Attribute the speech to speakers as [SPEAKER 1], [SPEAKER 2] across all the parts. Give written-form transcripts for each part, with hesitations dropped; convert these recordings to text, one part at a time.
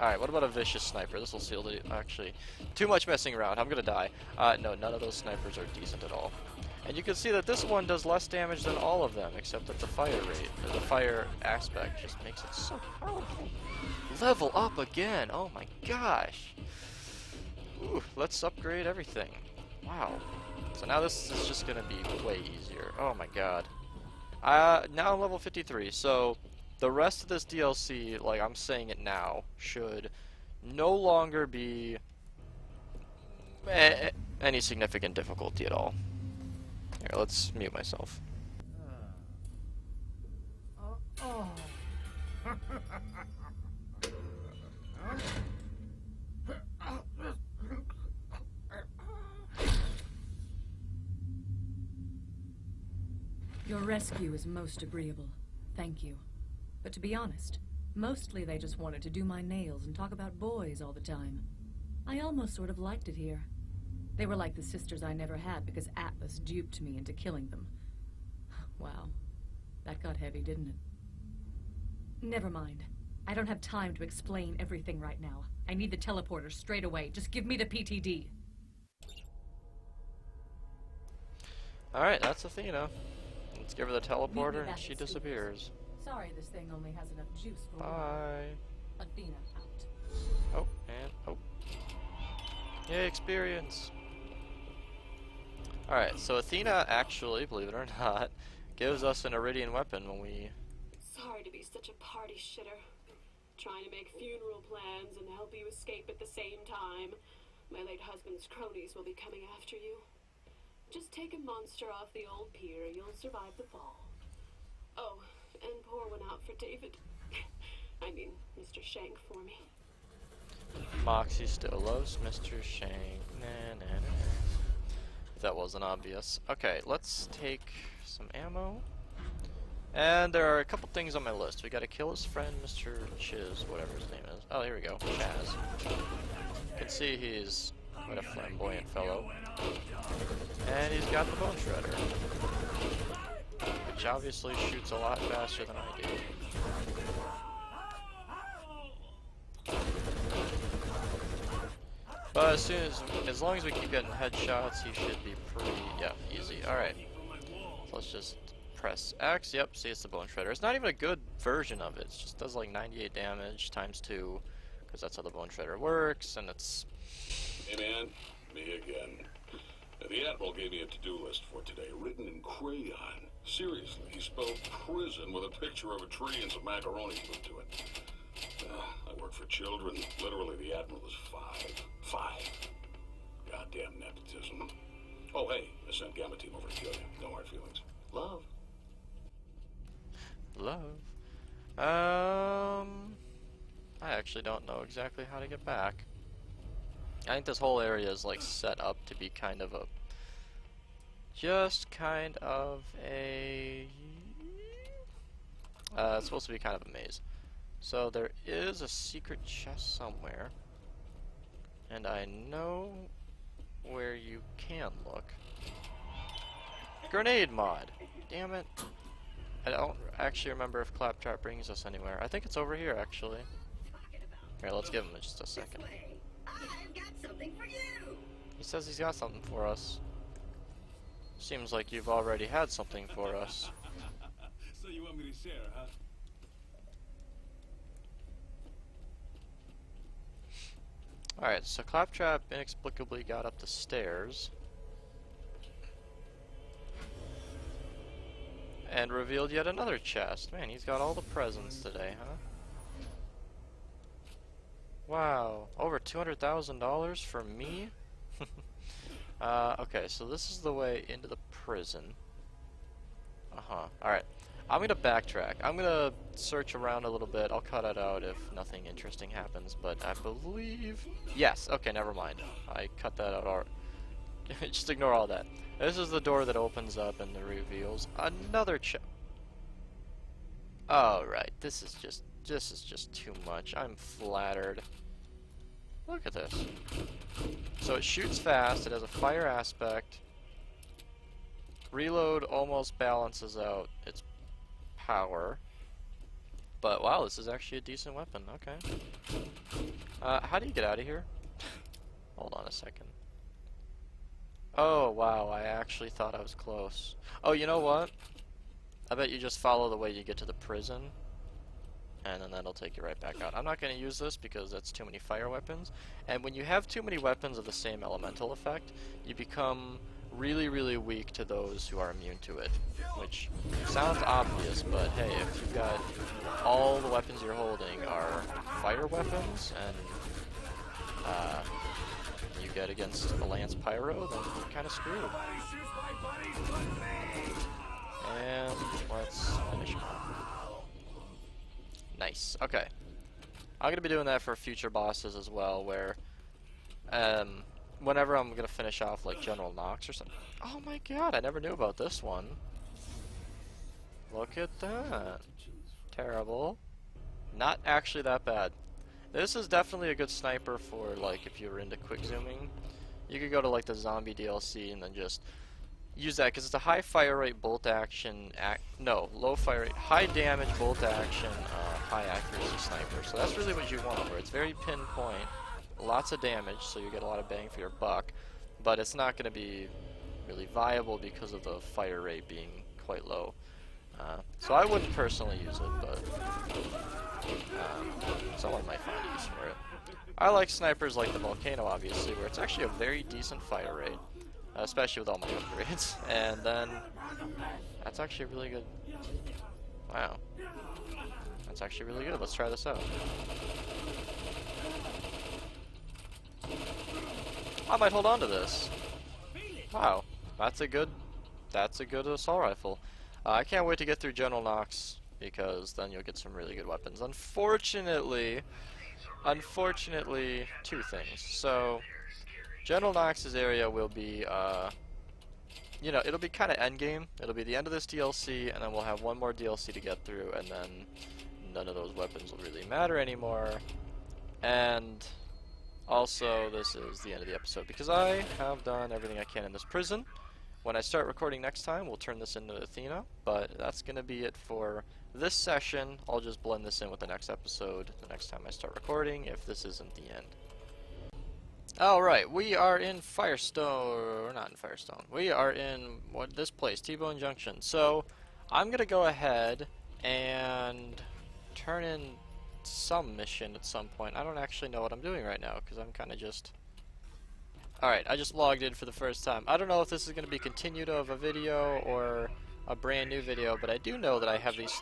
[SPEAKER 1] Alright, what about a vicious sniper? This will seal the... Actually, too much messing around. I'm gonna die. No, none of those snipers are decent at all. And you can see that this one does less damage than all of them, except that the fire rate, or the fire aspect, just makes it so powerful. Level up again! Oh my gosh! Ooh, let's upgrade everything. Wow. So now this is just gonna be way easier. Oh my god. Now I'm level 53, so the rest of this DLC, like I'm saying it now, should no longer be any significant difficulty at all. Here, let's mute myself.
[SPEAKER 2] Your rescue is most agreeable. Thank you. But to be honest, mostly they just wanted to do my nails and talk about boys all the time. I almost sort of liked it here. They were like the sisters I never had because Atlas duped me into killing them. Wow. That got heavy, didn't it? Never mind. I don't have time to explain everything right now. I need the teleporter straight away. Just give me the PTD.
[SPEAKER 1] Alright, that's Athena. Let's give her the teleporter and she disappears.
[SPEAKER 2] Sorry this thing only has enough juice for
[SPEAKER 1] Bye.
[SPEAKER 2] Athena out.
[SPEAKER 1] Oh, and oh. Yay, experience! Alright, so Athena actually, believe it or not, gives us an Iridian weapon when we...
[SPEAKER 3] Sorry to be such a party shitter. Trying to make funeral plans and help you escape at the same time. My late husband's cronies will be coming after you. Just take a monster off the old pier, you'll survive the fall. Oh, and pour one out for David. I mean, Mr. Shank for me.
[SPEAKER 1] Moxie still loves Mr. Shank. Nah, nah, nah. If that wasn't obvious. Okay, let's take some ammo. And there are a couple things on my list. We gotta kill his friend, Mr. Chiz, whatever his name is. Oh, here we go. Chaz. You can see he's quite a flamboyant fellow. And he's got the bone shredder, which obviously shoots a lot faster than I do. But as long as we keep getting headshots, he should be pretty, easy. Alright. So let's just press X. Yep, see, it's the bone shredder. It's not even a good version of it. It just does like 98 damage times 2, because that's how the bone shredder works, and it's...
[SPEAKER 4] Hey man, me again. The Admiral gave me a to-do list for today, written in crayon. Seriously, he spelled prison with a picture of a tree and some macaroni glued to it. I work for children. Literally, the Admiral is five. Goddamn nepotism. Oh, hey, I sent Gamma Team over to kill you. No hard feelings. Love.
[SPEAKER 1] I actually don't know exactly how to get back. I think this whole area is like set up to be kind of a... Just kind of a... it's supposed to be kind of a maze. So there is a secret chest somewhere. And I know where you can look. Grenade mod! Damn it. I don't actually remember if Claptrap brings us anywhere. I think it's over here, actually. Here, let's give him just a second.
[SPEAKER 5] I've got something for you.
[SPEAKER 1] He says he's got something for us. Seems like you've already had something for us.
[SPEAKER 6] So you want me to share, huh?
[SPEAKER 1] Alright, so Claptrap inexplicably got up the stairs and revealed yet another chest. Man, he's got all the presents today, huh? Wow, over $200,000 for me? Okay, so this is the way into the prison. Alright, I'm gonna backtrack. I'm gonna search around a little bit. I'll cut it out if nothing interesting happens, but I believe... Yes, okay, never mind. I cut that out. Just ignore all that. This is the door that opens up and reveals another chest. Alright, this is just too much. I'm flattered. Look at this. So it shoots fast, it has a fire aspect. Reload almost balances out its power. But wow, this is actually a decent weapon. Okay. How do you get out of here? Hold on a second. Oh wow, I actually thought I was close. Oh, you know what? I bet you just follow the way you get to the prison, and then that'll take you right back out. I'm not going to use this because that's too many fire weapons, and when you have too many weapons of the same elemental effect, you become really, really weak to those who are immune to it, which sounds obvious, but hey, if you've got all the weapons you're holding are fire weapons, and you get against a Lance Pyro, then you're kind of screwed. And let's finish him off. Nice. Okay. I'm going to be doing that for future bosses as well, where whenever I'm going to finish off like General Knoxx or something. Oh my god, I never knew about this one. Look at that. Terrible. Not actually that bad. This is definitely a good sniper for like if you're into quick zooming. You could go to like the zombie DLC and then just use that because it's a high fire rate bolt action, low fire rate, high damage bolt action, high accuracy sniper. So that's really what you want, where it's very pinpoint, lots of damage, so you get a lot of bang for your buck, but it's not going to be really viable because of the fire rate being quite low. So I wouldn't personally use it, but someone might find use for it. I like snipers like the Volcano, obviously, where it's actually a very decent fire rate. Especially with all my upgrades, and then that's actually really good. Wow, that's actually really good. Let's try this out. I might hold on to this. Wow, that's a good assault rifle. I can't wait to get through General Knoxx because then you'll get some really good weapons. Unfortunately, two things. So General Knoxx's area will be, you know, it'll be kind of endgame. It'll be the end of this DLC, and then we'll have one more DLC to get through, and then none of those weapons will really matter anymore. And also, this is the end of the episode, because I have done everything I can in this prison. When I start recording next time, we'll turn this into Athena, but that's going to be it for this session. I'll just blend this in with the next episode the next time I start recording, if this isn't the end. Alright, we are in Firestone, or not in Firestone, we are in this place, T-Bone Junction. So, I'm going to go ahead and turn in some mission at some point. I don't actually know what I'm doing right now, because I'm kind of just... Alright, I just logged in for the first time. I don't know if this is going to be continued of a video, or a brand new video, but I do know that I have these...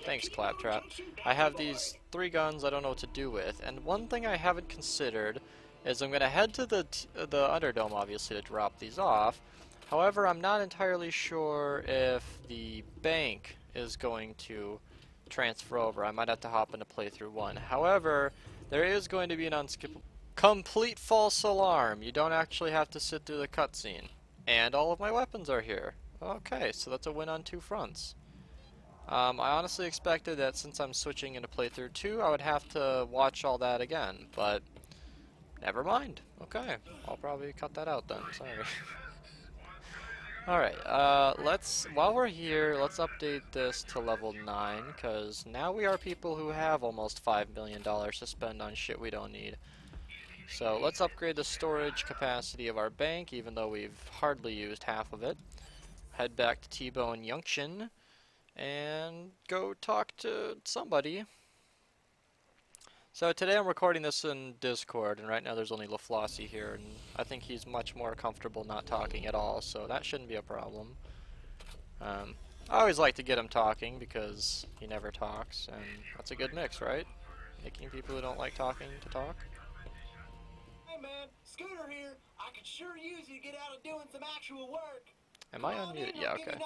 [SPEAKER 1] Thanks, Claptrap. I have these 3 guns I don't know what to do with, and one thing I haven't considered is I'm going to head to the Underdome, obviously, to drop these off. However, I'm not entirely sure if the bank is going to transfer over. I might have to hop into playthrough 1. However, there is going to be an complete false alarm. You don't actually have to sit through the cutscene. And all of my weapons are here. Okay, so that's a win on 2 fronts. I honestly expected that since I'm switching into playthrough 2, I would have to watch all that again, but never mind. Okay, I'll probably cut that out then, sorry. Alright, while we're here, let's update this to level 9, because now we are people who have almost $5 million to spend on shit we don't need. So let's upgrade the storage capacity of our bank, even though we've hardly used half of it. Head back to T-Bone Junction and go talk to somebody. So today I'm recording this in Discord, and right now there's only LaFlossie here, and I think he's much more comfortable not talking at all, so that shouldn't be a problem. I always like to get him talking because he never talks, and that's a good mix, right? Making people who don't like talking to talk.
[SPEAKER 7] Hey man, Scooter here. I could sure use you to get out and doing some actual work.
[SPEAKER 1] Am I unmuted? Yeah, okay.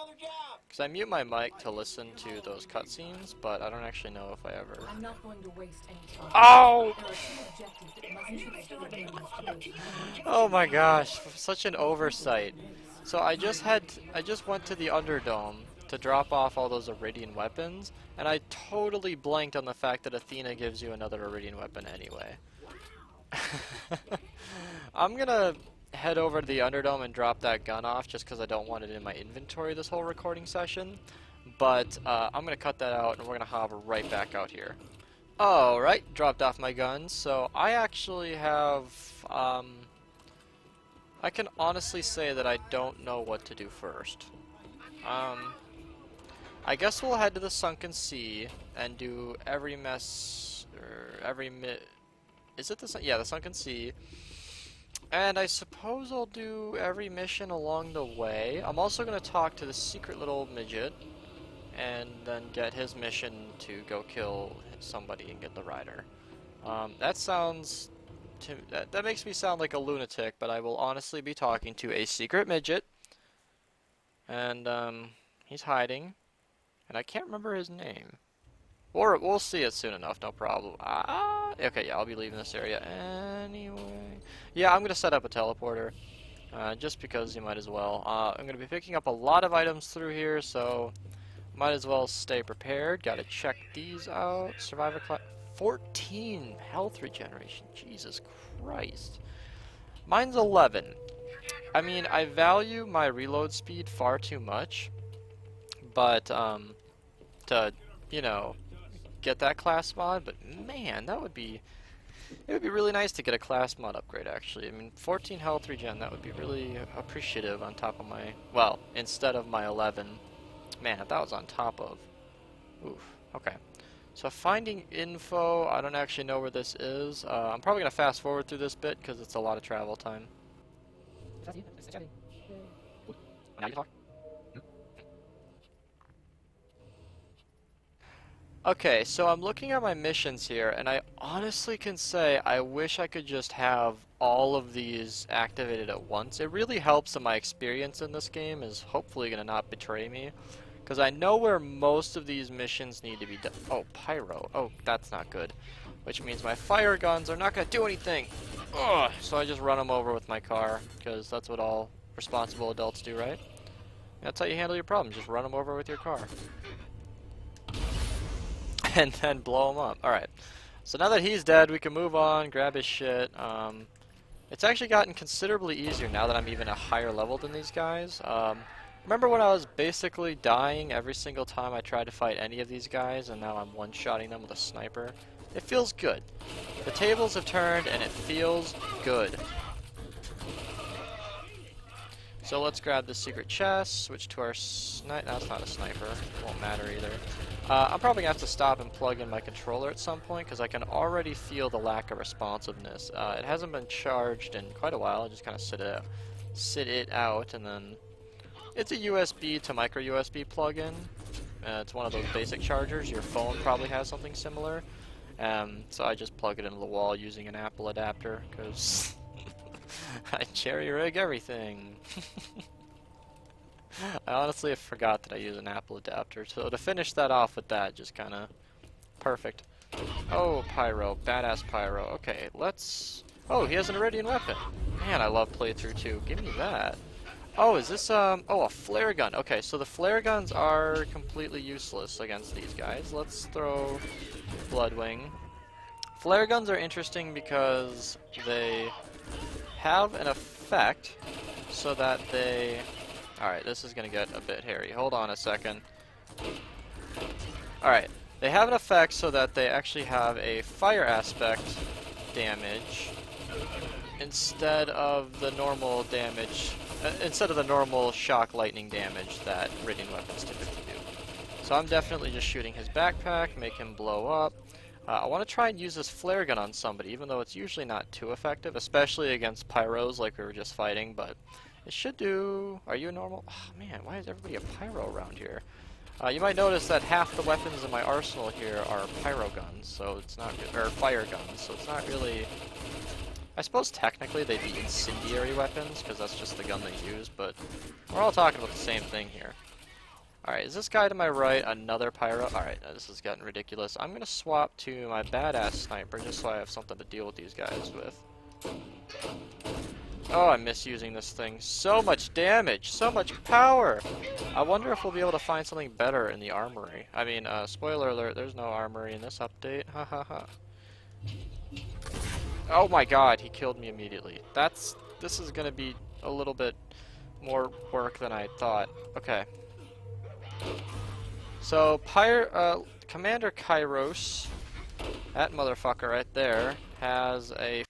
[SPEAKER 1] Because I mute my mic to listen to those cutscenes, but I don't actually know if I ever...
[SPEAKER 2] I'm not going to waste any time.
[SPEAKER 1] Oh!
[SPEAKER 2] There are 2 objectives that must be completed.
[SPEAKER 1] Oh my gosh, such an oversight. So I just went to the Underdome to drop off all those Iridian weapons, and I totally blanked on the fact that Athena gives you another Iridian weapon anyway. I'm gonna head over to the Underdome and drop that gun off just because I don't want it in my inventory this whole recording session. But I'm going to cut that out, and we're going to hover right back out here. Alright, dropped off my guns. So I actually have... I can honestly say that I don't know what to do first. I guess we'll head to the Sunken Sea and do every mess... or every is it the... yeah, the Sunken Sea. And I suppose I'll do every mission along the way. I'm also going to talk to the secret little midget and then get his mission to go kill somebody and get the rider. That sounds... that makes me sound like a lunatic, but I will honestly be talking to a secret midget. And he's hiding. And I can't remember his name. Or we'll see it soon enough, no problem. Okay, yeah, I'll be leaving this area anyway. Yeah, I'm going to set up a teleporter. Just because you might as well. I'm going to be picking up a lot of items through here, so might as well stay prepared. Got to check these out. Survivor class 14 health regeneration. Jesus Christ. Mine's 11. I mean, I value my reload speed far too much, but to, you know, get that class mod, but man, it would be really nice to get a class mod upgrade, actually. I mean, 14 health regen, that would be really appreciative on top of my, well, instead of my 11. Man, if that was on top of, oof, okay. So finding info, I don't actually know where this is. I'm probably going to fast forward through this bit because it's a lot of travel time. Now you talk. Okay, so I'm looking at my missions here, and I honestly can say I wish I could just have all of these activated at once. It really helps that my experience in this game is hopefully going to not betray me, because I know where most of these missions need to be done. Oh, pyro. Oh, that's not good. Which means my fire guns are not going to do anything. Ugh. So I just run them over with my car, because that's what all responsible adults do, right? That's how you handle your problem. Just run them over with your car. And then blow him up. Alright. So now that he's dead, we can move on, grab his shit. It's actually gotten considerably easier now that I'm even a higher level than these guys. Remember when I was basically dying every single time I tried to fight any of these guys, and now I'm one-shotting them with a sniper? It feels good. The tables have turned, and it feels good. So let's grab the secret chest, switch to our sniper. That's not a sniper. It won't matter either. I'm probably going to have to stop and plug in my controller at some point because I can already feel the lack of responsiveness. It hasn't been charged in quite a while. I just kind of sit it out, and then it's a USB to micro USB plug-in. It's one of those basic chargers. Your phone probably has something similar. So I just plug it into the wall using an Apple adapter because I cherry-rig everything. I honestly forgot that I use an Apple adapter, so to finish that off with that, just kind of perfect. Oh, Pyro. Badass Pyro. Okay, let's... Oh, he has an Iridian weapon. Man, I love playthrough 2. Give me that. Oh, is this, oh, a flare gun. Okay, so the flare guns are completely useless against these guys. Let's throw Bloodwing. Flare guns are interesting because they have an effect so that they... Alright, this is going to get a bit hairy. Hold on a second. Alright, they have an effect so that they actually have a fire aspect damage instead of the normal damage, instead of the normal shock lightning damage that Iridian weapons typically do. So I'm definitely just shooting his backpack, make him blow up. I want to try and use this flare gun on somebody, even though it's usually not too effective, especially against pyros like we were just fighting, but it should do... Are you a normal... Oh, man, why is everybody a pyro around here? You might notice that half the weapons in my arsenal here are pyro guns, so it's not... or fire guns, so it's not really... I suppose technically they'd be incendiary weapons, because that's just the gun they use, but we're all talking about the same thing here. Alright, is this guy to my right another pyro? Alright, this is getting ridiculous. I'm going to swap to my badass sniper, just so I have something to deal with these guys with. Oh, I'm misusing this thing. So much damage, so much power! I wonder if we'll be able to find something better in the armory. I mean, spoiler alert, there's no armory in this update. Ha ha ha. Oh my god, he killed me immediately. This is gonna be a little bit more work than I thought. Okay. So, Commander Kairos, that motherfucker right there, has a